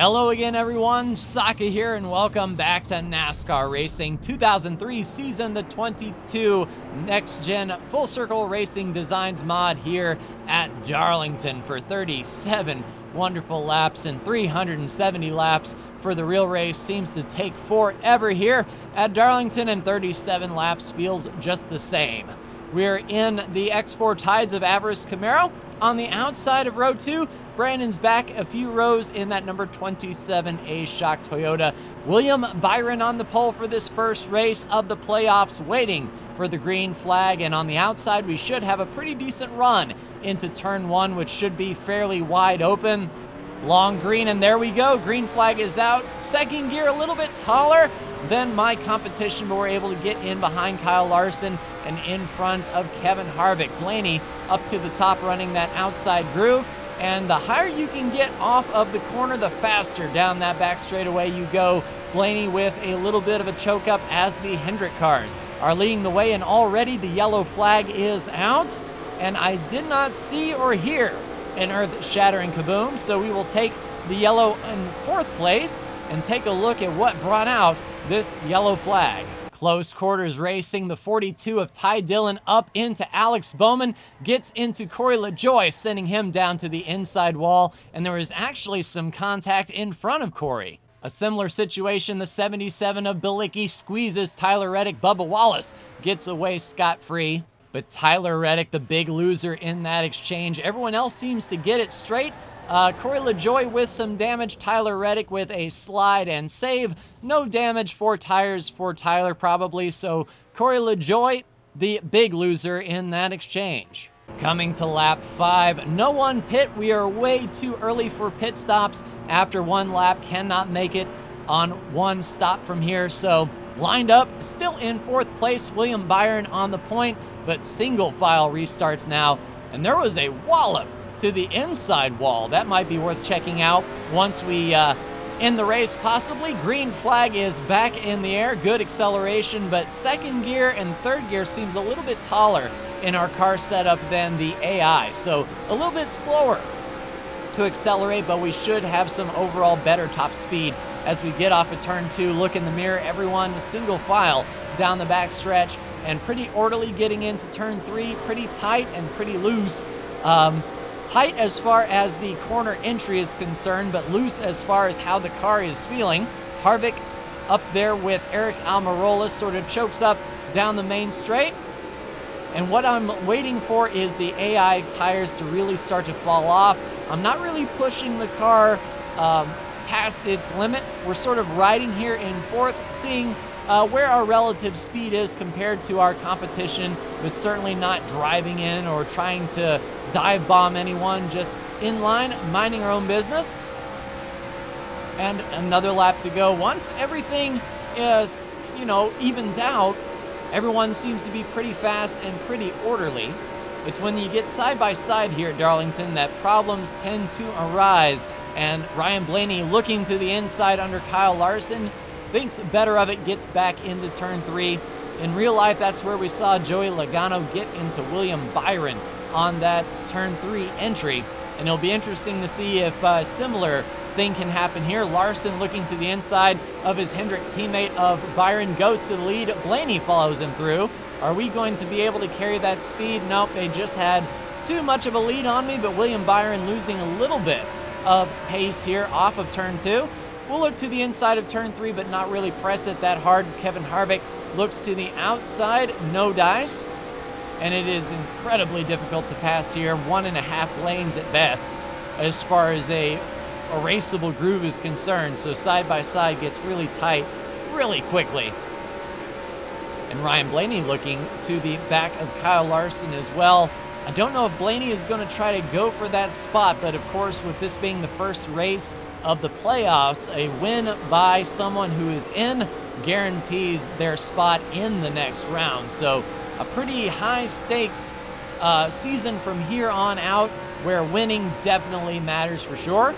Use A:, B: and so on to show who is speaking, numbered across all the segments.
A: Hello again, everyone. Saka here, and welcome back to NASCAR Racing 2003 Season the 22 Next Gen Full Circle Racing Designs mod here at Darlington for 37 wonderful laps and 370 laps for the real race. Seems to take forever here at Darlington, and 37 laps feels just the same. We're in the X4 Tides of Avarice Camaro. On the outside of row 2, Brandon's back a few rows in that number 27 A-Shock Toyota. William Byron on the pole for this first race of the playoffs, waiting for the green flag. And on the outside, we should have a pretty decent run into turn 1, which should be fairly wide open. Long green, and there we go. Green flag is out. Second gear a little bit taller than my competition, but we're able to get in behind Kyle Larson and in front of Kevin Harvick. Blaney up to the top running that outside groove, and the higher you can get off of the corner, the faster down that back straightaway you go. Blaney with a little bit of a choke up as the Hendrick cars are leading the way, and already the yellow flag is out, and I did not see or hear an earth-shattering kaboom, so we will take the yellow in fourth place and take a look at what brought out this yellow flag. Close quarters racing, the 42 of Ty Dillon up into Alex Bowman, gets into Corey LaJoie, sending him down to the inside wall, and there was actually some contact in front of Corey. A similar situation, the 77 of Bilicki squeezes Tyler Reddick. Bubba Wallace gets away scot-free, but Tyler Reddick, the big loser in that exchange. Everyone else seems to get it straight. Corey LaJoie with some damage, Tyler Reddick with a slide and save. No damage, 4 tires for Tyler probably, so Corey LaJoie, the big loser in that exchange. Coming to lap 5, no one pit. We are way too early for pit stops after one lap, cannot make it on one stop from here, so lined up, still in fourth place, William Byron on the point, but single file restarts now, and there was a wallop to the inside wall. That might be worth checking out once we end the race, possibly. Green flag is back in the air, good acceleration, but second gear and third gear seems a little bit taller in our car setup than the AI, so a little bit slower to accelerate, but we should have some overall better top speed as we get off of turn 2. Look in the mirror, everyone single file down the back stretch, and pretty orderly getting into turn 3, pretty tight and pretty loose. Tight as far as the corner entry is concerned, but loose as far as how the car is feeling. Harvick up there with Eric Almirola sort of chokes up down the main straight. And what I'm waiting for is the AI tires to really start to fall off. I'm not really pushing the car past its limit. We're sort of riding here in fourth, seeing where our relative speed is compared to our competition, but certainly not driving in or trying to dive bomb anyone, just in line, minding our own business. And another lap to go. Once everything is, evens out, everyone seems to be pretty fast and pretty orderly. It's when you get side by side here at Darlington that problems tend to arise, and Ryan Blaney looking to the inside under Kyle Larson, thinks better of it, gets back into turn 3. In real life, that's where we saw Joey Logano get into William Byron on that turn 3 entry. And it'll be interesting to see if a similar thing can happen here. Larson looking to the inside of his Hendrick teammate of Byron, goes to the lead. Blaney follows him through. Are we going to be able to carry that speed? Nope, they just had too much of a lead on me, but William Byron losing a little bit of pace here off of turn 2. We'll look to the inside of turn 3, but not really press it that hard. Kevin Harvick looks to the outside, no dice, and it is incredibly difficult to pass here. 1.5 lanes at best as far as a raceable groove is concerned, so side by side gets really tight really quickly. And Ryan Blaney looking to the back of Kyle Larson as well. I don't know if Blaney is going to try to go for that spot, but of course, with this being the first race of the playoffs, a win by someone who is in guarantees their spot in the next round. So a pretty high stakes season from here on out, where winning definitely matters for sure.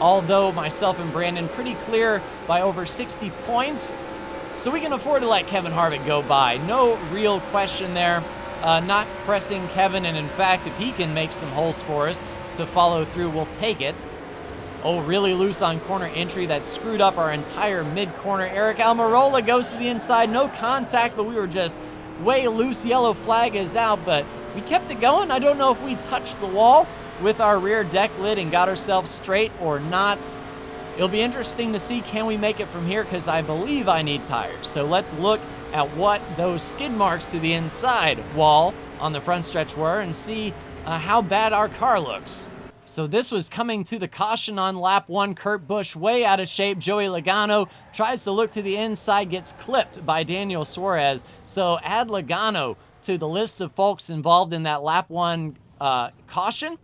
A: Although myself and Brandon pretty clear by over 60 points, so we can afford to let Kevin Harvick go by. No real question there. Not pressing Kevin, and in fact, if he can make some holes for us to follow through, we'll take it. Oh, really loose on corner entry. That screwed up our entire mid-corner. Eric Almirola goes to the inside. No contact, but we were just way loose. Yellow flag is out, but we kept it going. I don't know if we touched the wall with our rear deck lid and got ourselves straight or not. It'll be interesting to see, can we make it from here, because I believe I need tires. So let's look at what those skid marks to the inside wall on the front stretch were and see how bad our car looks. So this was coming to the caution on lap 1. Kurt Busch way out of shape. Joey Logano tries to look to the inside, gets clipped by Daniel Suarez. So add Logano to the list of folks involved in that lap 1 caution.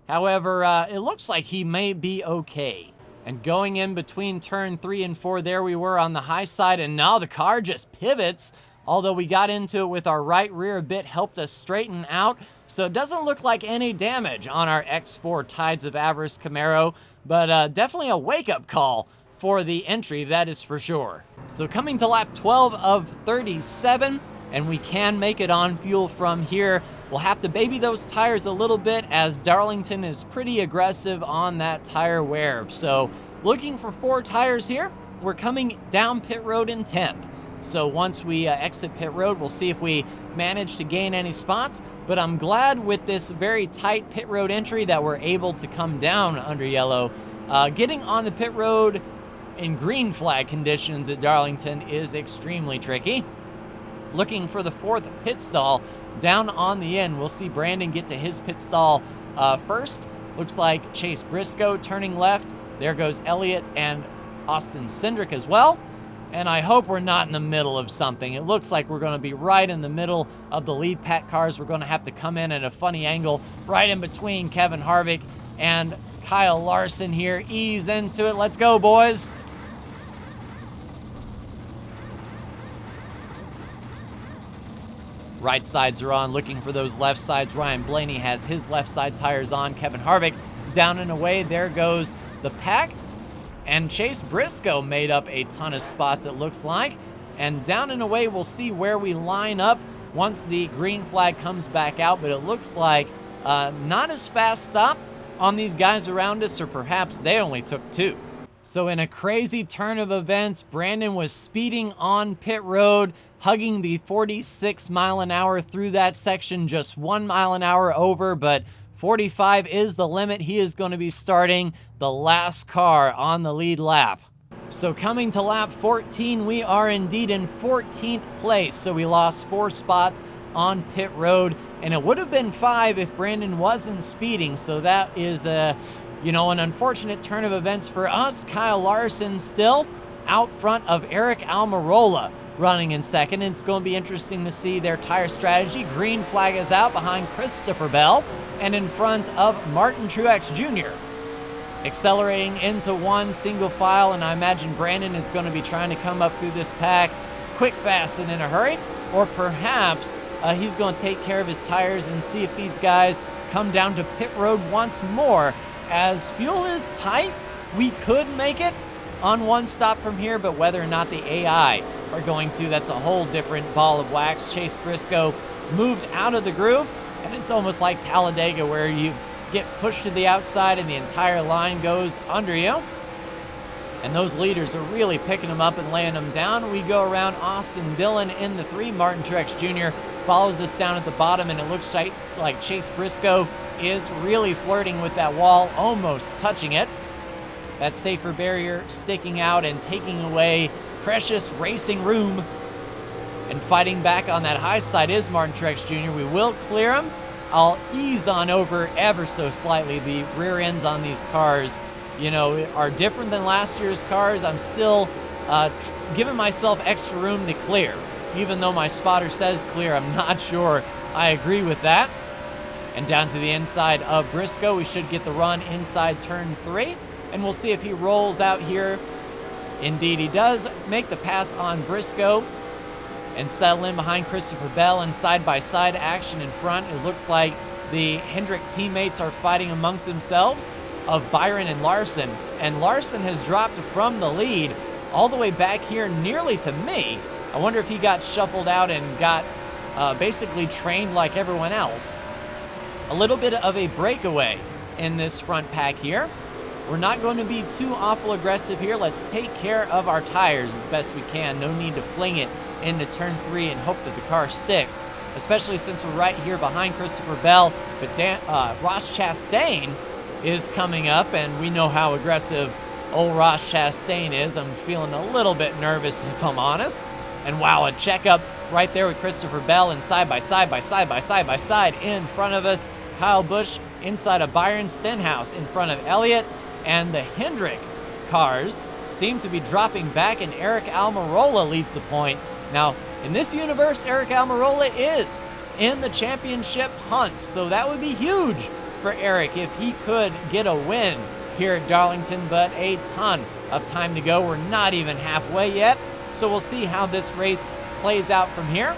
A: However, it looks like he may be okay. And going in between turn 3 and 4, there we were on the high side, and now the car just pivots. Although we got into it with our right rear a bit, helped us straighten out. So it doesn't look like any damage on our X4 Tides of Avarice Camaro, but definitely a wake-up call for the entry, that is for sure. So coming to lap 12 of 37, and we can make it on fuel from here. We'll have to baby those tires a little bit, as Darlington is pretty aggressive on that tire wear. So looking for 4 tires here. We're coming down pit road in 10th. So once we exit pit road, we'll see if we manage to gain any spots. But I'm glad with this very tight pit road entry that we're able to come down under yellow. Getting on the pit road in green flag conditions at Darlington is extremely tricky. Looking for the 4th pit stall down on the end. We'll see Brandon get to his pit stall first. Looks like Chase Briscoe turning left. There goes Elliott and Austin Cindric as well. And I hope we're not in the middle of something. It looks like we're going to be right in the middle of the lead pack cars. We're going to have to come in at a funny angle right in between Kevin Harvick and Kyle Larson here. Ease into it. Let's go, boys. Right sides are on, looking for those left sides. Ryan Blaney has his left side tires on. Kevin Harvick down and away. There goes the pack. And Chase Briscoe made up a ton of spots, it looks like. And down and away, we'll see where we line up once the green flag comes back out. But it looks like not as fast stop on these guys around us, or perhaps they only took 2. So in a crazy turn of events, Brandon was speeding on pit road, hugging the 46 mile an hour through that section, just 1 mile an hour over, but 45 is the limit. He is going to be starting the last car on the lead lap. So coming to lap 14, we are indeed in 14th place. So we lost 4 spots on pit road, and it would have been 5 if Brandon wasn't speeding. So that is an unfortunate turn of events for us. Kyle Larson still out front of Eric Almirola running in second. It's going to be interesting to see their tire strategy. Green flag is out behind Christopher Bell and in front of Martin Truex Jr. Accelerating into one single file, and I imagine Brandon is going to be trying to come up through this pack quick, fast, and in a hurry. Or perhaps he's going to take care of his tires and see if these guys come down to pit road once more. As fuel is tight, we could make it on one stop from here, but whether or not the AI are going to, that's a whole different ball of wax. Chase Briscoe moved out of the groove, and it's almost like Talladega, where you get pushed to the outside and the entire line goes under you. And those leaders are really picking them up and laying them down. We go around Austin Dillon in the 3. Martin Truex Jr. follows us down at the bottom, and it looks like Chase Briscoe is really flirting with that wall, almost touching it. That safer barrier sticking out and taking away precious racing room. And fighting back on that high side is Martin Truex Jr. We will clear him. I'll ease on over ever so slightly. The rear ends on these cars, are different than last year's cars. I'm still giving myself extra room to clear. Even though my spotter says clear, I'm not sure I agree with that. And down to the inside of Briscoe, we should get the run inside turn 3. And we'll see if he rolls out here. Indeed, he does make the pass on Briscoe and settle in behind Christopher Bell, and side-by-side action in front. It looks like the Hendrick teammates are fighting amongst themselves of Byron and Larson. And Larson has dropped from the lead all the way back here nearly to me. I wonder if he got shuffled out and got basically trained like everyone else. A little bit of a breakaway in this front pack here. we're not going to be too awful aggressive here. Let's take care of our tires as best we can. No need to fling it into turn 3 and hope that the car sticks, especially since we're right here behind Christopher Bell. But Ross Chastain is coming up, and we know how aggressive old Ross Chastain is. I'm feeling a little bit nervous, if I'm honest. And wow, a checkup right there with Christopher Bell, and side by side in front of us, Kyle Busch inside of Byron Stenhouse in front of Elliott, and the Hendrick cars seem to be dropping back, and Eric Almirola leads the point. Now, in this universe, Eric Almirola is in the championship hunt, so that would be huge for Eric if he could get a win here at Darlington, but a ton of time to go. We're not even halfway yet, so we'll see how this race plays out from here.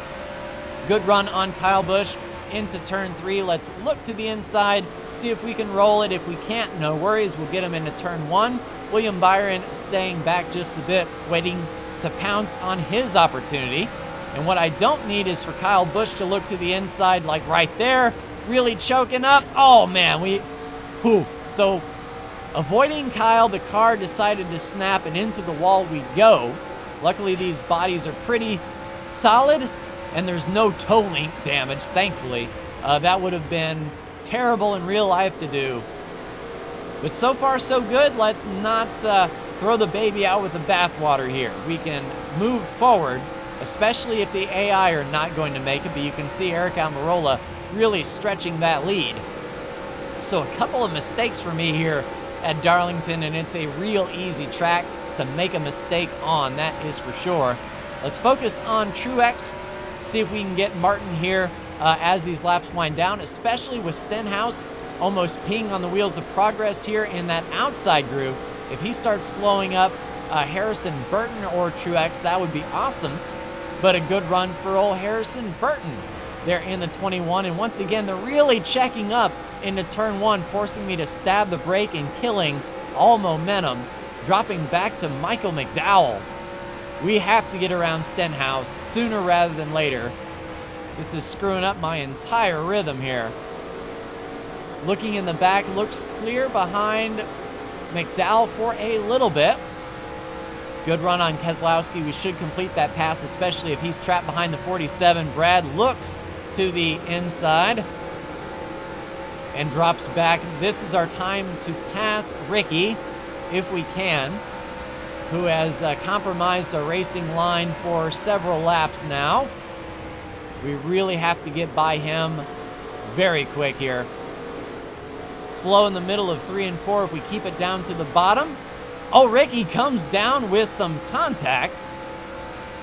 A: Good run on Kyle Busch into turn 3. Let's look to the inside, see if we can roll it. If we can't, no worries, we'll get him into turn 1. William Byron staying back just a bit, waiting to pounce on his opportunity. And what I don't need is for Kyle Busch to look to the inside, like right there, really choking up. Oh man, So avoiding Kyle, the car decided to snap, and into the wall we go. Luckily, these bodies are pretty solid, and there's no toe link damage, thankfully. That would have been terrible in real life to do. But so far, so good. Let's not throw the baby out with the bathwater here. We can move forward, especially if the AI are not going to make it, but you can see Eric Almirola really stretching that lead. So a couple of mistakes for me here at Darlington, and it's a real easy track to make a mistake on, that is for sure. Let's focus on Truex, see if we can get Martin here as these laps wind down, especially with Stenhouse almost peeing on the wheels of progress here in that outside group. If he starts slowing up Harrison Burton or Truex, that would be awesome. But a good run for old Harrison Burton there in the 21. And once again, they're really checking up into turn 1, forcing me to stab the brake and killing all momentum, dropping back to Michael McDowell. We have to get around Stenhouse sooner rather than later. This is screwing up my entire rhythm here. Looking in the back, looks clear behind McDowell for a little bit. Good run on Keselowski. We should complete that pass, especially if he's trapped behind the 47. Brad looks to the inside and drops back. This is our time to pass Ricky, if we can, who has compromised our racing line for several laps now. We really have to get by him very quick here. Slow in the middle of 3 and 4 if we keep it down to the bottom. Oh, Ricky comes down with some contact.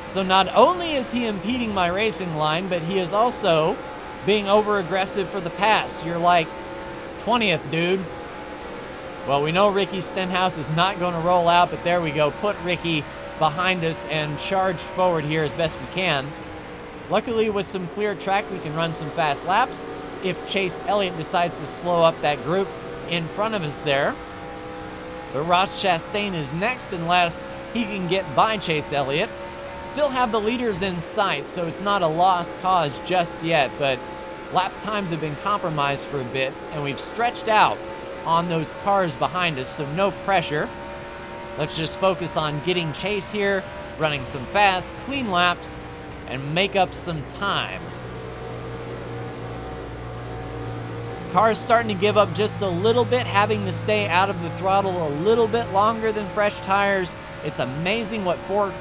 A: So not only is he impeding my racing line, but he is also being over-aggressive for the pass. You're like 20th, dude. Well, we know Ricky Stenhouse is not going to roll out, but there we go. Put Ricky behind us and charge forward here as best we can. Luckily, with some clear track, we can run some fast laps if Chase Elliott decides to slow up that group in front of us there. But Ross Chastain is next unless he can get by Chase Elliott. Still have the leaders in sight, so it's not a lost cause just yet, but lap times have been compromised for a bit, and we've stretched out on those cars behind us, so no pressure. Let's just focus on getting Chase here, running some fast, clean laps, and make up some time. Car's starting to give up just a little bit, having to stay out of the throttle a little bit longer than fresh tires. It's amazing what 4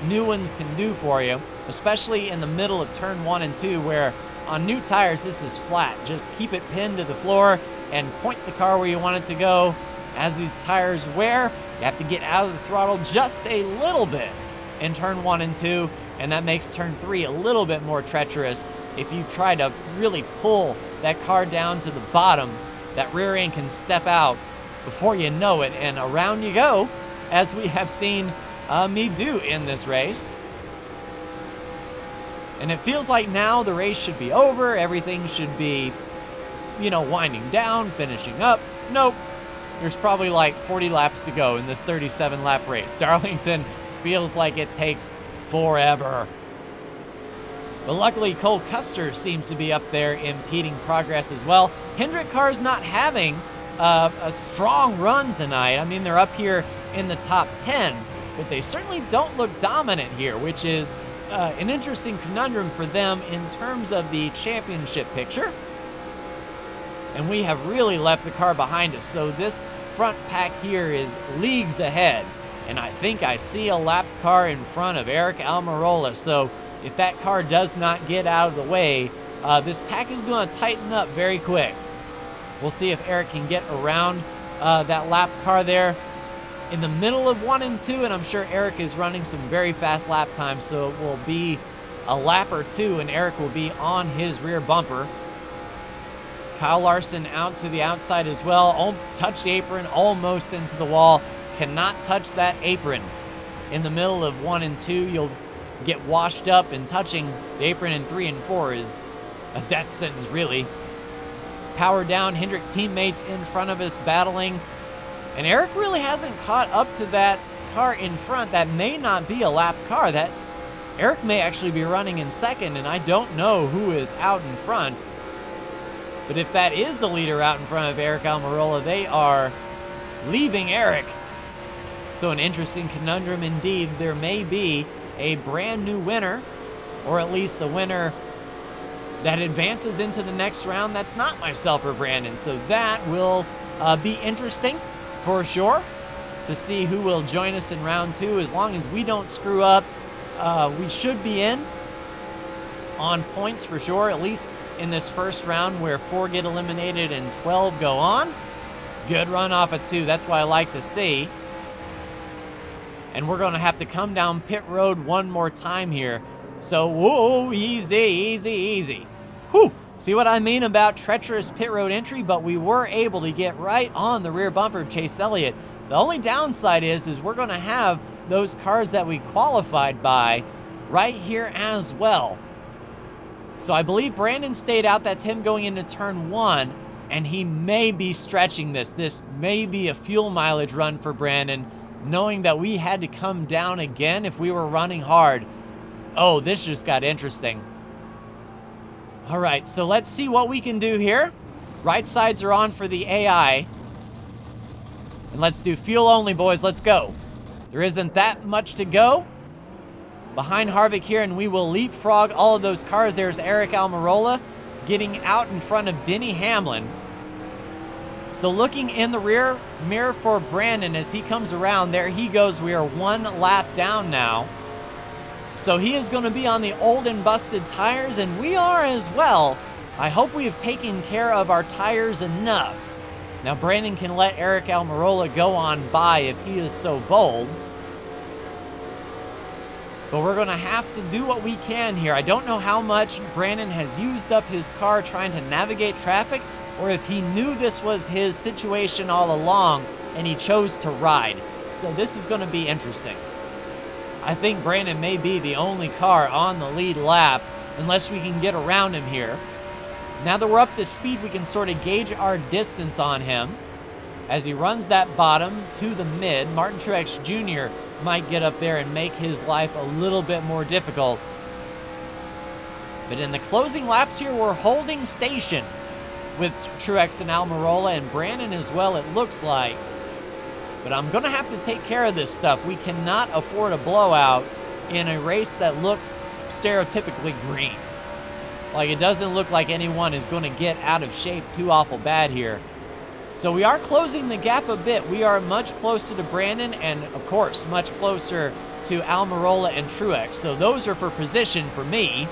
A: new ones can do for you, especially in the middle of turn 1 and 2, where on new tires, this is flat. Just keep it pinned to the floor and point the car where you want it to go. As these tires wear, you have to get out of the throttle just a little bit in turn 1 and 2, and that makes turn 3 a little bit more treacherous. If you try to really pull that car down to the bottom, that rear end can step out before you know it, and around you go, as we have seen me do in this race. And it feels like now the race should be over. Everything should be, winding down, finishing up. Nope. There's probably like 40 laps to go in this 37-lap race. Darlington feels like it takes forever. But luckily, Cole Custer seems to be up there impeding progress as well. Hendrick car's not having a strong run tonight. I mean, they're up here in the top 10, but they certainly don't look dominant here, which is an interesting conundrum for them in terms of the championship picture. And we have really left the car behind us, so this front pack here is leagues ahead. And I think I see a lapped car in front of Eric Almirola, so if that car does not get out of the way, this pack is going to tighten up very quick. We'll see if Eric can get around that lap car there in the middle of 1 and 2, and I'm sure Eric is running some very fast lap times, so it will be a lap or two, and Eric will be on his rear bumper. Kyle Larson out to the outside as well. Touch the apron, almost into the wall. Cannot touch that apron. In the middle of 1 and 2, you'll get washed up, and touching the apron in 3 and 4 is a death sentence, really. Power down, Hendrick teammates in front of us battling. And Eric really hasn't caught up to that car in front. That may not be a lap car. That Eric may actually be running in second, and I don't know who is out in front. But if that is the leader out in front of Eric Almirola, they are leaving Eric. So an interesting conundrum indeed. There may be a brand new winner, or at least a winner that advances into the next round that's not myself or Brandon. So that will be interesting for sure to see who will join us in round 2. As long as we don't screw up, we should be in on points for sure, at least in this first round where 4 get eliminated and 12 go on. Good run off of 2. That's what I like to see. And we're going to have to come down pit road one more time here. So, whoa, easy, easy, easy. Whew. See what I mean about treacherous pit road entry? But we were able to get right on the rear bumper of Chase Elliott. The only downside is we're going to have those cars that we qualified by right here as well. So I believe Brandon stayed out. That's him going into turn 1. And he may be stretching this. This may be a fuel mileage run for Brandon, knowing that we had to come down again if we were running hard. Oh, this just got interesting. All right, so let's see what we can do here. Right sides are on for the AI. And let's do fuel only, boys. Let's go. There isn't that much to go. Behind Harvick here, and we will leapfrog all of those cars. There's Eric Almirola getting out in front of Denny Hamlin. So looking in the rear mirror for Brandon as he comes around, there he goes. We are 1 lap down now. So he is going to be on the old and busted tires, and we are as well. I hope we have taken care of our tires enough. Now Brandon can let Eric Almirola go on by if he is so bold. But we're going to have to do what we can here. I don't know how much Brandon has used up his car trying to navigate traffic, or if he knew this was his situation all along and he chose to ride. So this is going to be interesting. I think Brandon may be the only car on the lead lap unless we can get around him here. Now that we're up to speed, we can sort of gauge our distance on him. As he runs that bottom to the mid, Martin Truex Jr. might get up there and make his life a little bit more difficult. But in the closing laps here, we're holding station with Truex and Almirola and Brandon as well, it looks like. But I'm going to have to take care of this stuff. We cannot afford a blowout in a race that looks stereotypically green. Like, it doesn't look like anyone is going to get out of shape too awful bad here. So we are closing the gap a bit. We are much closer to Brandon and, of course, much closer to Almirola and Truex. So those are for position for me.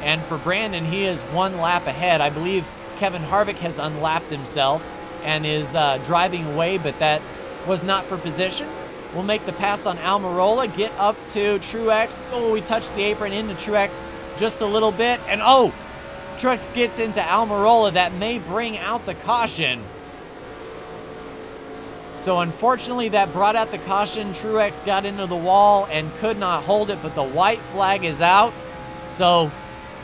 A: And for Brandon, he is 1 lap ahead. I believe Kevin Harvick has unlapped himself and is driving away, but that was not for position. We'll make the pass on Almirola, get up to Truex. Oh, we touched the apron into Truex just a little bit. And oh, Truex gets into Almirola. That may bring out the caution. So unfortunately, that brought out the caution. Truex got into the wall and could not hold it, but the white flag is out. So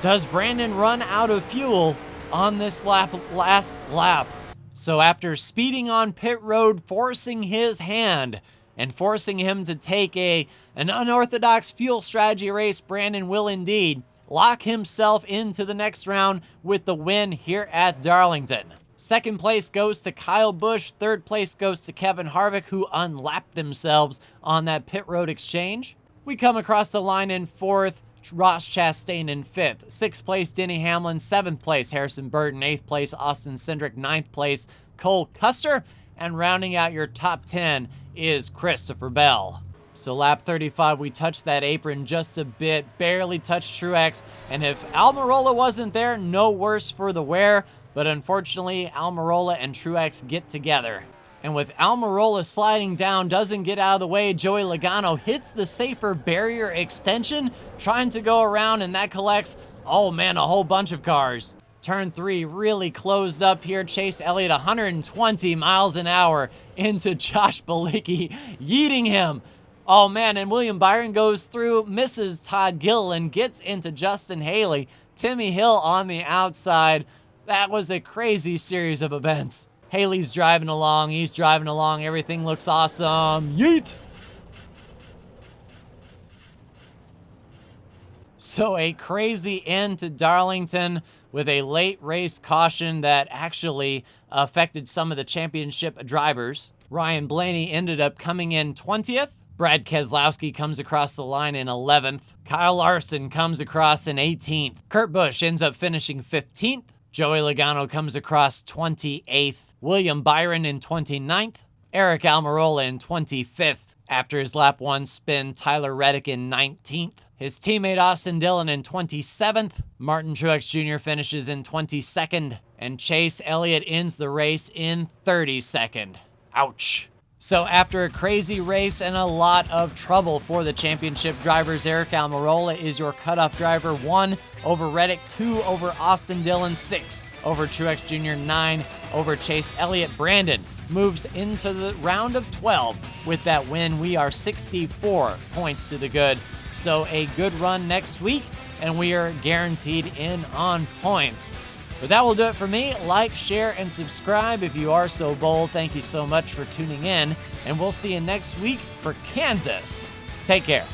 A: does Brandon run out of fuel on this last lap? So after speeding on pit road, forcing his hand and forcing him to take an unorthodox fuel strategy race, Brandon will indeed lock himself into the next round with the win here at Darlington. Second place goes to Kyle Busch. Third place goes to Kevin Harvick, who unlapped themselves on that pit road exchange. We come across the line in fourth, Ross Chastain in fifth. Sixth place, Denny Hamlin. Seventh place, Harrison Burton. Eighth place, Austin Cindric. Ninth place, Cole Custer. And rounding out your top 10 is Christopher Bell. So lap 35, we touched that apron just a bit, barely touched Truex. And if Almirola wasn't there, no worse for the wear. But unfortunately, Almirola and Truex get together. And with Almirola sliding down, doesn't get out of the way, Joey Logano hits the safer barrier extension, trying to go around, and that collects, oh man, a whole bunch of cars. Turn 3 really closed up here. Chase Elliott 120 miles an hour into Josh Bilicki, yeeting him. Oh man, and William Byron goes through, misses Todd Gilliland, gets into Justin Haley. Timmy Hill on the outside. That was a crazy series of events. Haley's driving along, he's driving along, everything looks awesome. Yeet! So a crazy end to Darlington with a late race caution that actually affected some of the championship drivers. Ryan Blaney ended up coming in 20th. Brad Keselowski comes across the line in 11th. Kyle Larson comes across in 18th. Kurt Busch ends up finishing 15th. Joey Logano comes across 28th. William Byron in 29th. Eric Almirola in 25th. After his lap 1 spin, Tyler Reddick in 19th. His teammate Austin Dillon in 27th. Martin Truex Jr. finishes in 22nd. And Chase Elliott ends the race in 32nd. Ouch. So after a crazy race and a lot of trouble for the championship drivers, Eric Almirola is your cutoff driver. 1 over Reddick, 2 over Austin Dillon, 6 over Truex Jr., 9 over Chase Elliott. Brandon moves into the round of 12 with that win. We are 64 points to the good. So a good run next week, and we are guaranteed in on points. But that will do it for me. Like, share, and subscribe if you are so bold. Thank you so much for tuning in, and we'll see you next week for Kansas. Take care.